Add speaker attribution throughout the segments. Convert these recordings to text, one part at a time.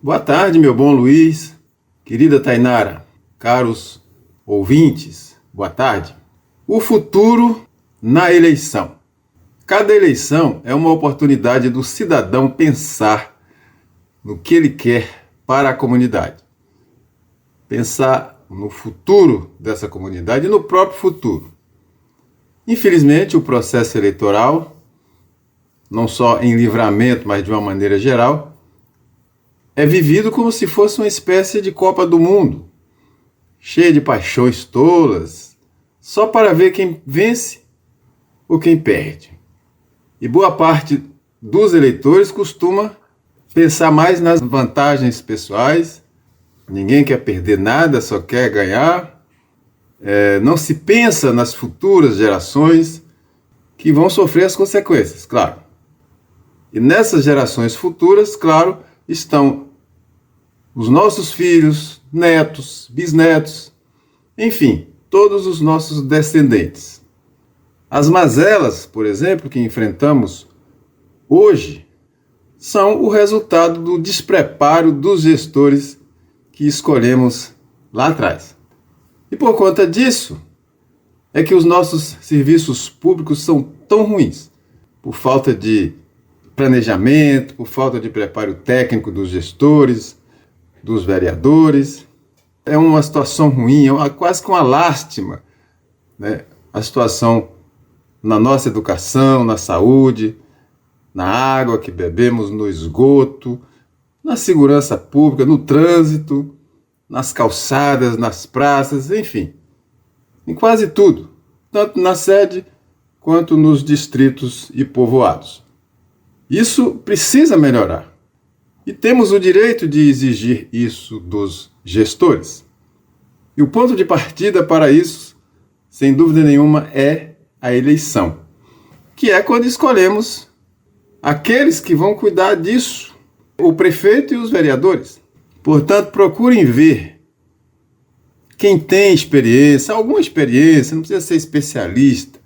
Speaker 1: Boa tarde, meu bom Luiz, querida Tainara, caros ouvintes, boa tarde. O futuro na eleição. Cada eleição é uma oportunidade do cidadão pensar no que ele quer para a comunidade. Pensar no futuro dessa comunidade e no próprio futuro. Infelizmente, o processo eleitoral, não só em Livramento, mas de uma maneira geral, é vivido como se fosse uma espécie de Copa do Mundo, cheia de paixões tolas, só para ver quem vence ou quem perde. E boa parte dos eleitores costuma pensar mais nas vantagens pessoais, ninguém quer perder nada, só quer ganhar, não se pensa nas futuras gerações que vão sofrer as consequências, claro. E nessas gerações futuras, claro, estão os nossos filhos, netos, bisnetos, enfim, todos os nossos descendentes. As mazelas, por exemplo, que enfrentamos hoje, são o resultado do despreparo dos gestores que escolhemos lá atrás. E por conta disso, é que os nossos serviços públicos são tão ruins, por falta de planejamento, por falta de preparo técnico dos gestores, dos vereadores. É uma situação ruim, quase que uma lástima, né? A situação na nossa educação, na saúde, na água que bebemos, no esgoto, na segurança pública, no trânsito, nas calçadas, nas praças, enfim, em quase tudo, tanto na sede quanto nos distritos e povoados. Isso precisa melhorar. E temos o direito de exigir isso dos gestores. E o ponto de partida para isso, sem dúvida nenhuma, é a eleição, que é quando escolhemos aqueles que vão cuidar disso, o prefeito e os vereadores. Portanto, procurem ver quem tem experiência, alguma experiência, não precisa ser especialista,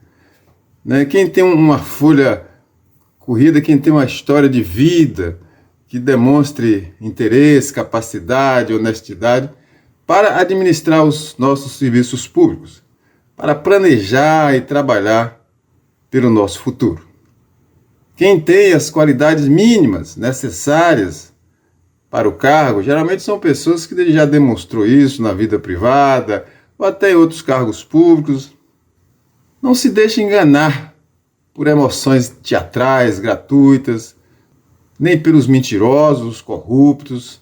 Speaker 1: né? Quem tem uma folha corrida, quem tem uma história de vida que demonstre interesse, capacidade, honestidade para administrar os nossos serviços públicos, para planejar e trabalhar pelo nosso futuro. Quem tem as qualidades mínimas necessárias para o cargo, geralmente são pessoas que já demonstrou isso na vida privada ou até em outros cargos públicos. Não se deixe enganar por emoções teatrais, gratuitas, nem pelos mentirosos, corruptos,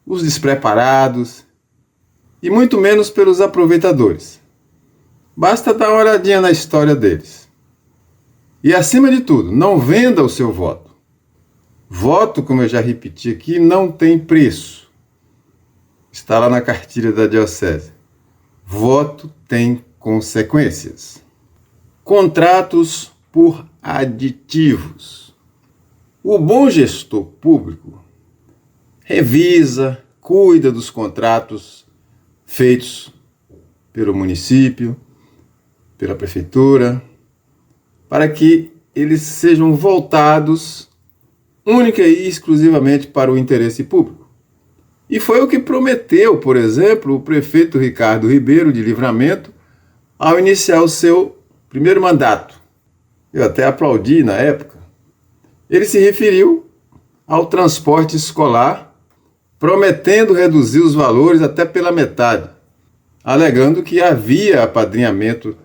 Speaker 1: os despreparados e muito menos pelos aproveitadores. Basta dar uma olhadinha na história deles. E acima de tudo, não venda o seu voto. Voto, como eu já repeti aqui, não tem preço. Está lá na cartilha da diocese. Voto tem consequências. Contratos por aditivos. O bom gestor público revisa, cuida dos contratos feitos pelo município, pela prefeitura, para que eles sejam voltados única e exclusivamente para o interesse público. E foi o que prometeu, por exemplo, o prefeito Ricardo Ribeiro de Livramento ao iniciar o seu primeiro mandato. Eu até aplaudi na época. Ele se referiu ao transporte escolar, prometendo reduzir os valores até pela metade, alegando que havia apadrinhamento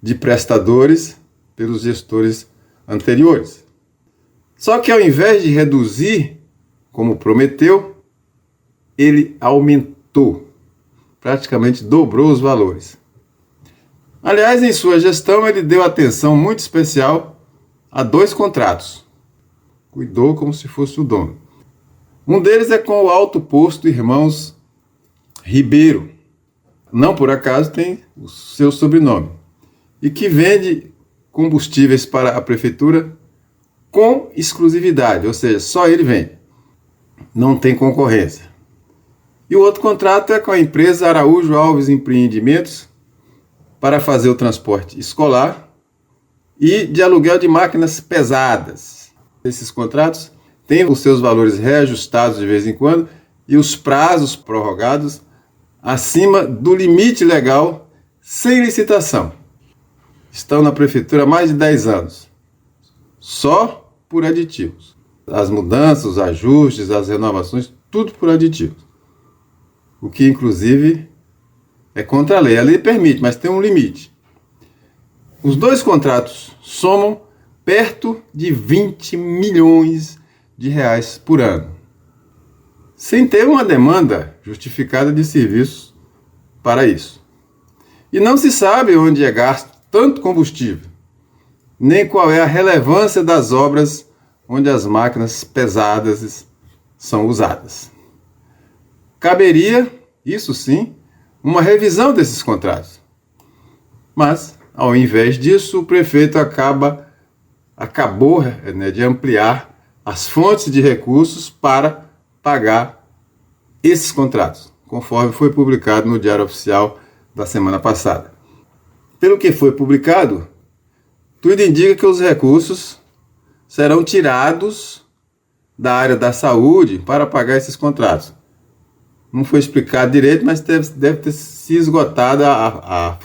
Speaker 1: de prestadores pelos gestores anteriores. Só que ao invés de reduzir, como prometeu, ele aumentou, praticamente dobrou os valores. Aliás, em sua gestão, ele deu atenção muito especial a 2 contratos. Cuidou como se fosse o dono. Um deles é com o Alto Posto Irmãos Ribeiro. Não por acaso tem o seu sobrenome. E que vende combustíveis para a prefeitura com exclusividade, ou seja, só ele vende. Não tem concorrência. E o outro contrato é com a empresa Araújo Alves Empreendimentos para fazer o transporte escolar e de aluguel de máquinas pesadas. Esses contratos têm os seus valores reajustados de vez em quando e os prazos prorrogados acima do limite legal sem licitação. Estão na prefeitura há mais de 10 anos, só por aditivos. As mudanças, os ajustes, as renovações, tudo por aditivos. O que, inclusive, é contra a lei. A lei permite, mas tem um limite. Os dois contratos somam perto de 20 milhões de reais por ano, sem ter uma demanda justificada de serviços para isso. E não se sabe onde é gasto tanto combustível, nem qual é a relevância das obras onde as máquinas pesadas são usadas. Caberia, isso sim, uma revisão desses contratos. Mas, ao invés disso, o prefeito acabou de ampliar as fontes de recursos para pagar esses contratos, conforme foi publicado no Diário Oficial da semana passada. Pelo que foi publicado, tudo indica que os recursos serão tirados da área da saúde para pagar esses contratos. Não foi explicado direito, mas deve ter se esgotado a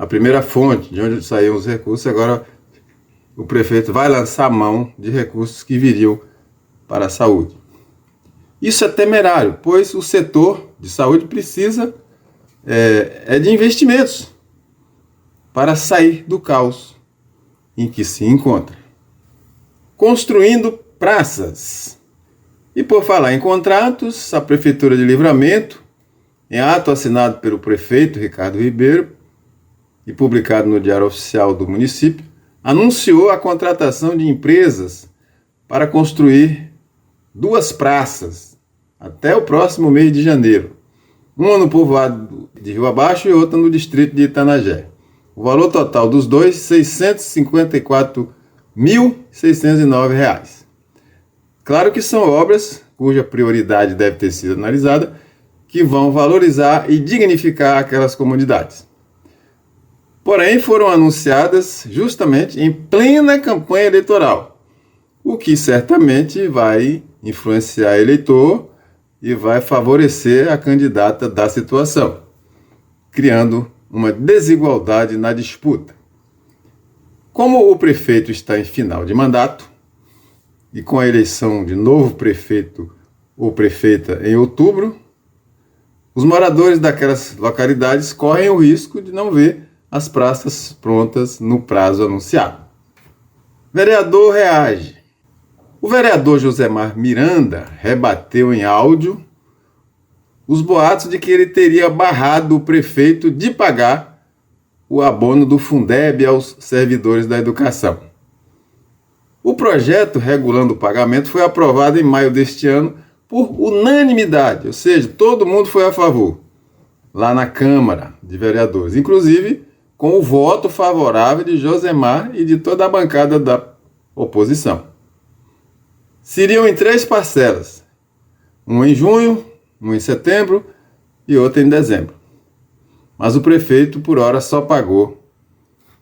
Speaker 1: primeira fonte de onde saíam os recursos. Agora o prefeito vai lançar mão de recursos que viriam para a saúde. Isso é temerário, pois o setor de saúde precisa de investimentos para sair do caos em que se encontra. Construindo praças. E por falar em contratos, a Prefeitura de Livramento, em ato assinado pelo prefeito Ricardo Ribeiro e publicado no Diário Oficial do município, anunciou a contratação de empresas para construir 2 praças até o próximo mês de janeiro. Uma no povoado de Rio Abaixo e outra no distrito de Itanagé. O valor total dos dois, R$ 654.609. Claro que são obras cuja prioridade deve ter sido analisada, que vão valorizar e dignificar aquelas comunidades. Porém, foram anunciadas justamente em plena campanha eleitoral, o que certamente vai influenciar eleitor e vai favorecer a candidata da situação, criando uma desigualdade na disputa. Como o prefeito está em final de mandato, e com a eleição de novo prefeito ou prefeita em outubro, os moradores daquelas localidades correm o risco de não ver as praças prontas no prazo anunciado. Vereador reage. O vereador Josemar Miranda rebateu em áudio os boatos de que ele teria barrado o prefeito de pagar o abono do Fundeb aos servidores da educação. O projeto regulando o pagamento foi aprovado em maio deste ano por unanimidade, ou seja, todo mundo foi a favor, lá na Câmara de Vereadores, inclusive com o voto favorável de Josemar e de toda a bancada da oposição. Seriam em 3 parcelas, uma em junho, uma em setembro e outra em dezembro. Mas o prefeito, por hora, só pagou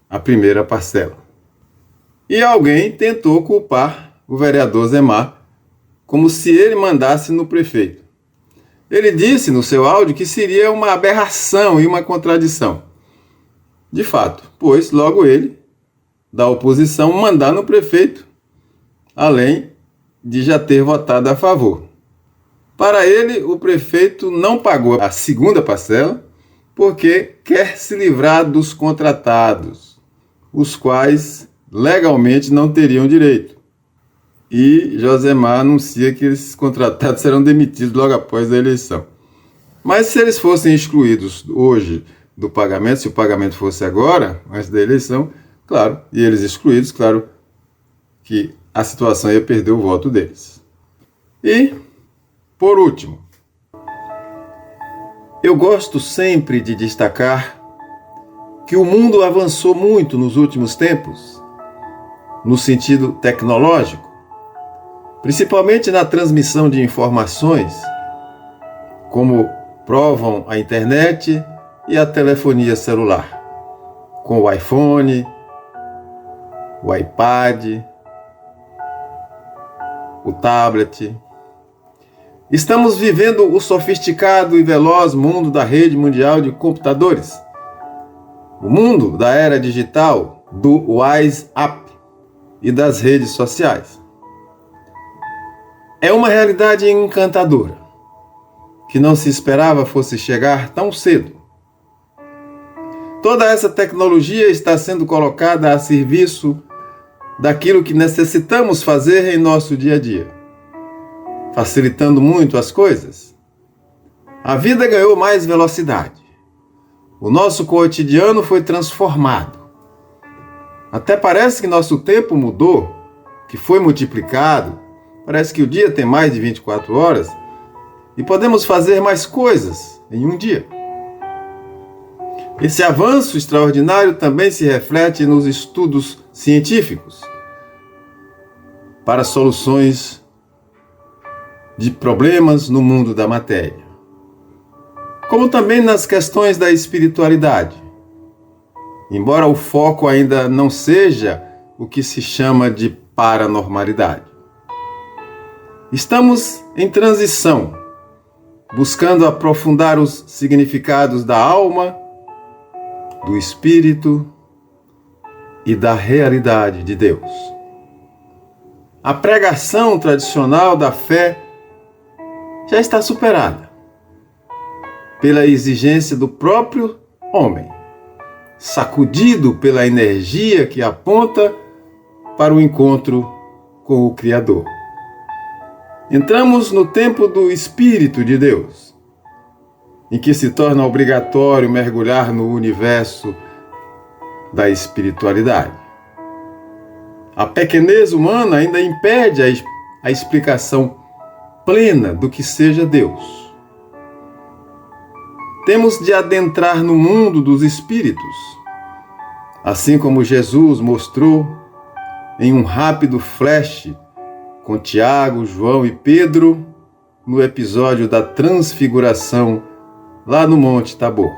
Speaker 1: a primeira parcela. E alguém tentou culpar o vereador Zemar, como se ele mandasse no prefeito. Ele disse no seu áudio que seria uma aberração e uma contradição. De fato, pois logo ele, da oposição, mandar no prefeito, além de já ter votado a favor. Para ele, o prefeito não pagou a segunda parcela porque quer se livrar dos contratados, os quais legalmente não teriam direito. E Josemar anuncia que esses contratados serão demitidos logo após a eleição. Mas se eles fossem excluídos hoje do pagamento, se o pagamento fosse agora, antes da eleição, claro, e eles excluídos, claro que a situação ia perder o voto deles. E, por último, eu gosto sempre de destacar que o mundo avançou muito nos últimos tempos, no sentido tecnológico, principalmente na transmissão de informações, como provam a internet e a telefonia celular, com o iPhone, o iPad, o tablet. Estamos vivendo o sofisticado e veloz mundo da rede mundial de computadores, o mundo da era digital, do WhatsApp e das redes sociais. É uma realidade encantadora, que não se esperava fosse chegar tão cedo. Toda essa tecnologia está sendo colocada a serviço daquilo que necessitamos fazer em nosso dia a dia, facilitando muito as coisas. A vida ganhou mais velocidade. O nosso cotidiano foi transformado. Até parece que nosso tempo mudou, que foi multiplicado. Parece que o dia tem mais de 24 horas e podemos fazer mais coisas em um dia. Esse avanço extraordinário também se reflete nos estudos científicos para soluções de problemas no mundo da matéria, como também nas questões da espiritualidade, embora o foco ainda não seja o que se chama de paranormalidade. Estamos em transição, buscando aprofundar os significados da alma, do espírito e da realidade de Deus. A pregação tradicional da fé já está superada pela exigência do próprio homem, sacudido pela energia que aponta para o encontro com o Criador. Entramos no tempo do Espírito de Deus, em que se torna obrigatório mergulhar no universo da espiritualidade. A pequenez humana ainda impede a explicação plena do que seja Deus. Temos de adentrar no mundo dos espíritos, assim como Jesus mostrou em um rápido flash com Tiago, João e Pedro no episódio da Transfiguração lá no Monte Tabor.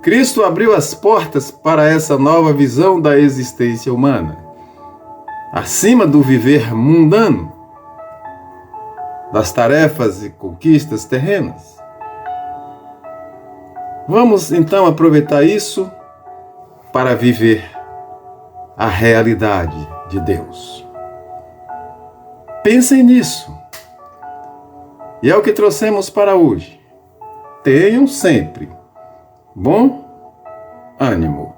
Speaker 1: Cristo abriu as portas para essa nova visão da existência humana, acima do viver mundano, das tarefas e conquistas terrenas. Vamos então aproveitar isso para viver a realidade de Deus. Pensem nisso. E é o que trouxemos para hoje. Tenham sempre bom ânimo.